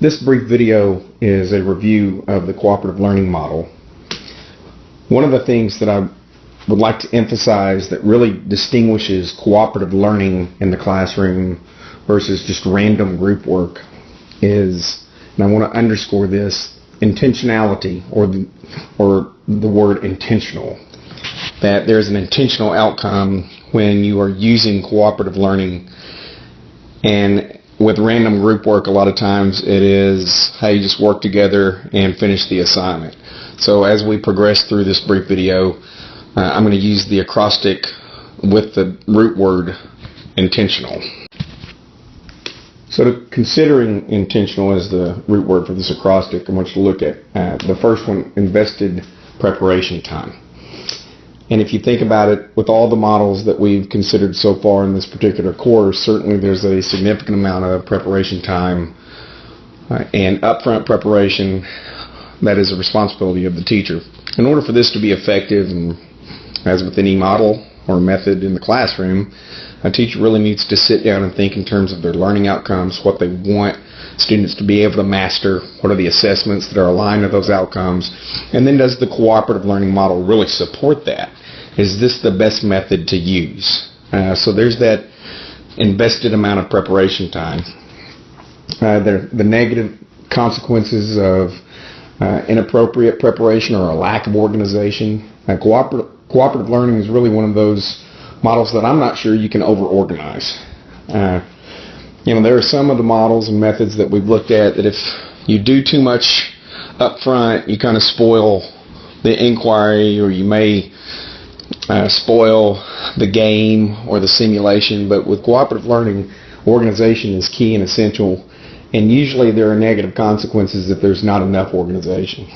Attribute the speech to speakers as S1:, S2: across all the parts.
S1: This brief video is a review of the cooperative learning model. One of the things that I would like to emphasize that really distinguishes cooperative learning in the classroom versus just random group work is, and I want to underscore this, intentionality, or the word intentional. That there's an intentional outcome when you are using cooperative learning. And with random group work, a lot of times it is how you just work together and finish the assignment. So as we progress through this brief video, I'm going to use the acrostic with the root word intentional. So considering intentional as the root word for this acrostic, I want you to look at the first one, invested preparation time. And if you think about it, with all the models that we've considered so far in this particular course, certainly there's a significant amount of preparation time and upfront preparation that is a responsibility of the teacher. In order for this to be effective, and as with any model or method in the classroom, a teacher really needs to sit down and think in terms of their learning outcomes, what they want students to be able to master, what are the assessments that are aligned to those outcomes, and then does the cooperative learning model really support that? Is this the best method to use? So there's that invested amount of preparation time. The negative consequences of inappropriate preparation or a lack of organization. Cooperative learning is really one of those models that I'm not sure you can over-organize. There are some of the models and methods that we've looked at that if you do too much up front, you kind of spoil the inquiry, or you may spoil the game or the simulation. But with cooperative learning, organization is key and essential, and usually there are negative consequences if there's not enough organization.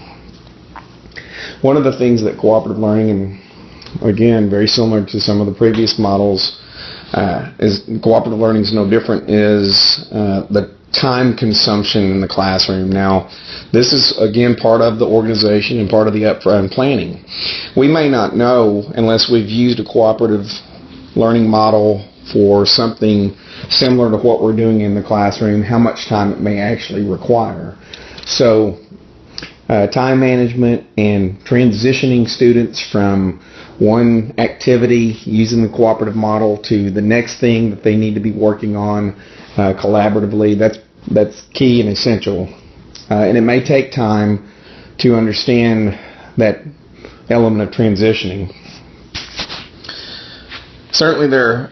S1: One of the things that cooperative learning, and again, very similar to some of the previous models, is cooperative learning is no different, is the time consumption in the classroom. Now, this is again part of the organization and part of the upfront planning. We may not know, unless we've used a cooperative learning model for something similar to what we're doing in the classroom, how much time it may actually require. So time management and transitioning students from one activity using the cooperative model to the next thing that they need to be working on collaboratively, that's key and essential. And it may take time to understand that element of transitioning. Certainly there are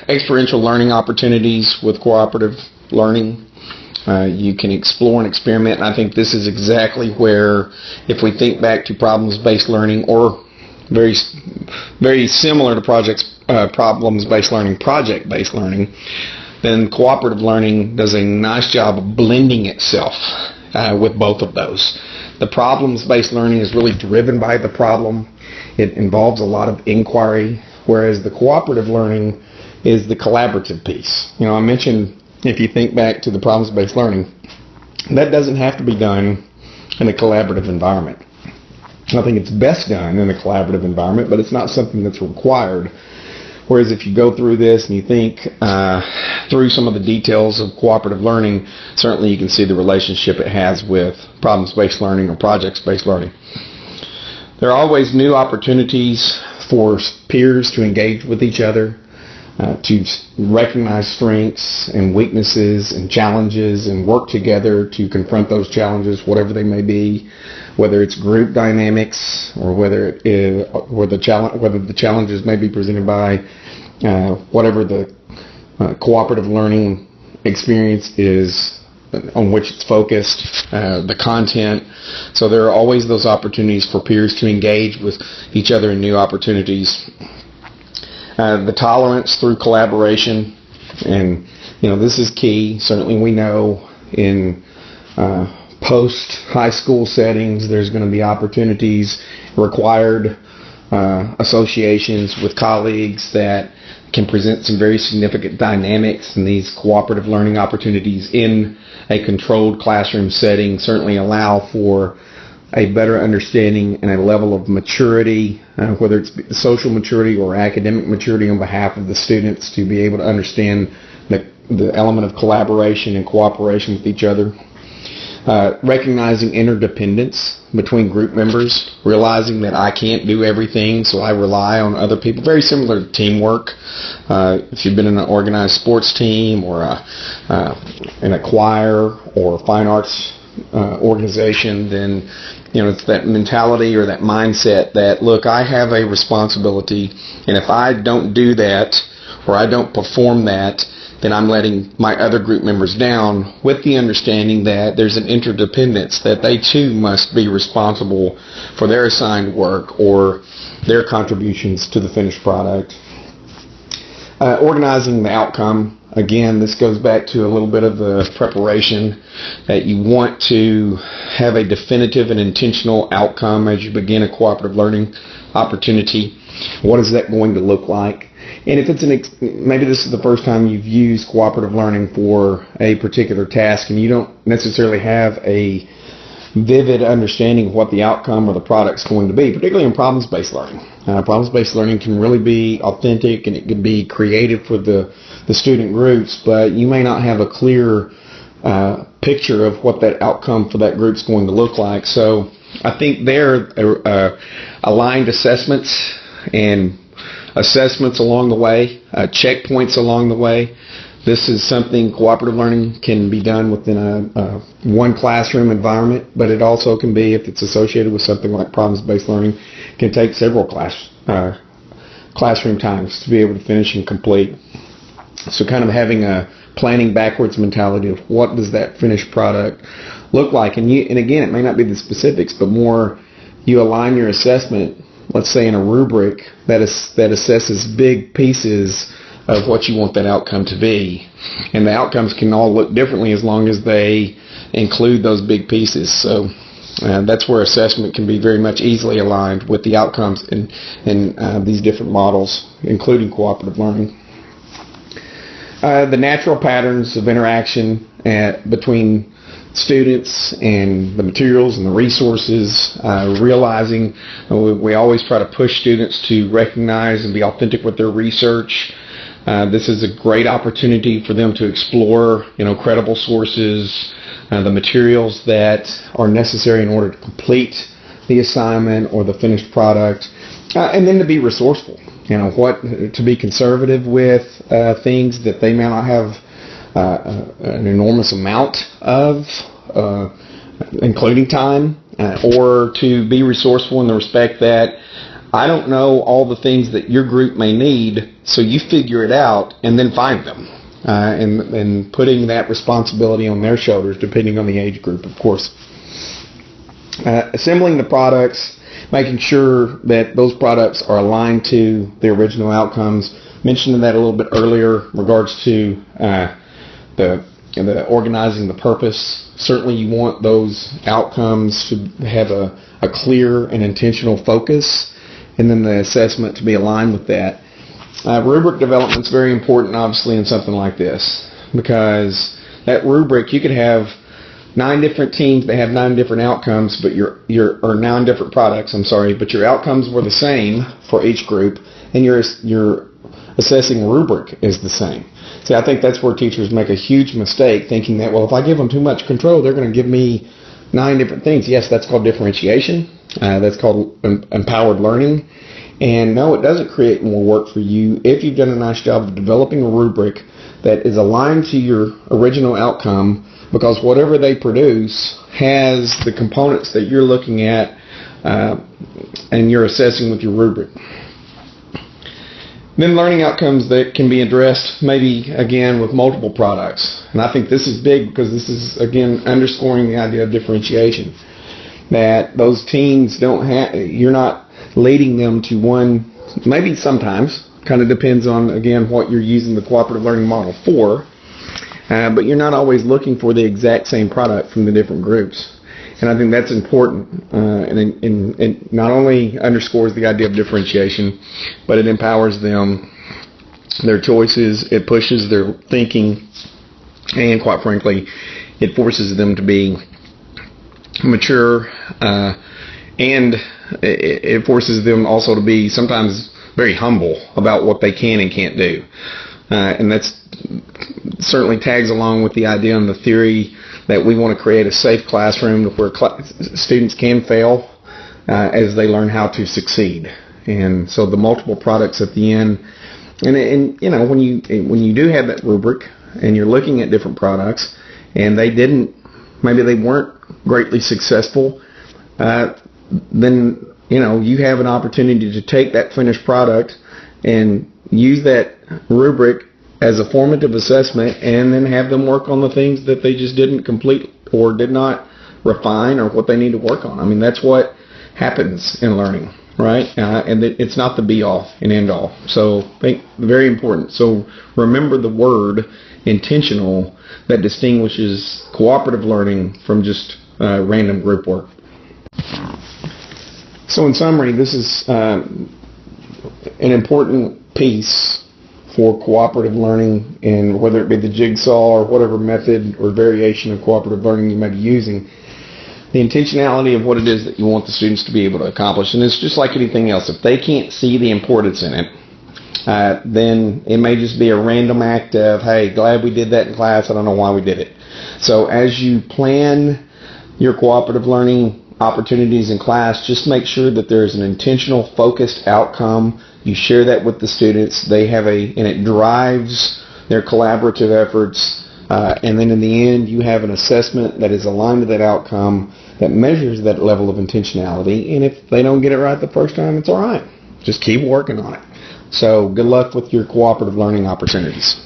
S1: experiential learning opportunities with cooperative learning. You can explore and experiment, and I think this is exactly where, if we think back to problems-based learning, or very similar to problems-based learning, project-based learning, then cooperative learning does a nice job of blending itself with both of those. The problems-based learning is really driven by the problem. It involves a lot of inquiry, whereas the cooperative learning is the collaborative piece. I mentioned, if you think back to the problems-based learning, that doesn't have to be done in a collaborative environment. I think it's best done in a collaborative environment, but it's not something that's required. Whereas if you go through this and you think through some of the details of cooperative learning, certainly you can see the relationship it has with problems-based learning or projects-based learning. There are always new opportunities for peers to engage with each other, to recognize strengths and weaknesses and challenges and work together to confront those challenges, whatever they may be, whether it's group dynamics or whether the challenges may be presented by whatever the cooperative learning experience is on which it's focused, the content. So there are always those opportunities for peers to engage with each other in new opportunities. The tolerance through collaboration, and this is key. Certainly we know in post-high school settings there's going to be opportunities, required associations with colleagues that can present some very significant dynamics, and these cooperative learning opportunities in a controlled classroom setting certainly allow for a better understanding and a level of maturity, whether it's social maturity or academic maturity on behalf of the students, to be able to understand the element of collaboration and cooperation with each other. Recognizing interdependence between group members, realizing that I can't do everything, so I rely on other people. Very similar to teamwork. If you've been in an organized sports team or in a choir or fine arts organization, then it's that mentality or that mindset that, look, I have a responsibility, and if I don't do that or I don't perform that, then I'm letting my other group members down, with the understanding that there's an interdependence, that they too must be responsible for their assigned work or their contributions to the finished product. Organizing the outcome. Again, this goes back to a little bit of the preparation, that you want to have a definitive and intentional outcome as you begin a cooperative learning opportunity. What is that going to look like? And if it's maybe this is the first time you've used cooperative learning for a particular task and you don't necessarily have a vivid understanding of what the outcome or the product's going to be, particularly in problems-based learning. Problems-based learning can really be authentic and it can be creative for the student groups, but you may not have a clear picture of what that outcome for that group's going to look like. So I think aligned assessments and assessments along the way, checkpoints along the way. This is something cooperative learning can be done within a one classroom environment, but it also can be, if it's associated with something like problems-based learning, can take several classroom times to be able to finish and complete. So kind of having a planning backwards mentality of what does that finished product look like. And again, it may not be the specifics, but more you align your assessment, let's say in a rubric that assesses big pieces of what you want that outcome to be. And the outcomes can all look differently as long as they include those big pieces. So that's where assessment can be very much easily aligned with the outcomes in these different models, including cooperative learning. The natural patterns of interaction between students and the materials and the resources, realizing we always try to push students to recognize and be authentic with their research. This is a great opportunity for them to explore, credible sources, the materials that are necessary in order to complete the assignment or the finished product, and then to be resourceful. To be conservative with things that they may not have an enormous amount of, including time, or to be resourceful in the respect that I don't know all the things that your group may need, so you figure it out and then find them, and putting that responsibility on their shoulders, depending on the age group, of course. Assembling the products, making sure that those products are aligned to the original outcomes. Mentioned that a little bit earlier in regards to the organizing the purpose. Certainly you want those outcomes to have a clear and intentional focus, and then the assessment to be aligned with that. Rubric development is very important, obviously, in something like this, because that rubric, you could have 9 different teams that have 9 different outcomes, but or 9 different products, but your outcomes were the same for each group, and your assessing rubric is the same. See, I think that's where teachers make a huge mistake, thinking that, well, if I give them too much control, they're going to give me 9 different things. Yes, that's called differentiation. That's called empowered learning. And no, it doesn't create more work for you if you've done a nice job of developing a rubric that is aligned to your original outcome, because whatever they produce has the components that you're looking at and you're assessing with your rubric. Then learning outcomes that can be addressed maybe, again, with multiple products. And I think this is big because this is, again, underscoring the idea of differentiation. That those teams you're not leading them to one, maybe sometimes, kind of depends on, again, what you're using the cooperative learning model for, but you're not always looking for the exact same product from the different groups. And I think that's important, and it not only underscores the idea of differentiation, but it empowers them, their choices, it pushes their thinking, and quite frankly, it forces them to be mature, and it forces them also to be sometimes very humble about what they can and can't do. and that's certainly tags along with the idea and the theory that we want to create a safe classroom where students can fail as they learn how to succeed. And so the multiple products at the end, and you know, when you do have that rubric and you're looking at different products and maybe they weren't greatly successful, then you know you have an opportunity to take that finished product and use that rubric as a formative assessment, and then have them work on the things that they just didn't complete or did not refine, or what they need to work on. I mean, that's what happens in learning, right? And it's not the be-all and end-all. So I think very important. So remember the word intentional that distinguishes cooperative learning from just random group work. So in summary, this is an important piece for cooperative learning, and whether it be the jigsaw or whatever method or variation of cooperative learning you may be using, the intentionality of what it is that you want the students to be able to accomplish. And it's just like anything else. If they can't see the importance in it, then it may just be a random act of, hey, glad we did that in class, I don't know why we did it. So as you plan your cooperative learning opportunities in class, just make sure that there's an intentional, focused outcome. You share that with the students. They have and it drives their collaborative efforts. And then in the end, you have an assessment that is aligned to that outcome, that measures that level of intentionality. And if they don't get it right the first time, it's all right. Just keep working on it. So good luck with your cooperative learning opportunities.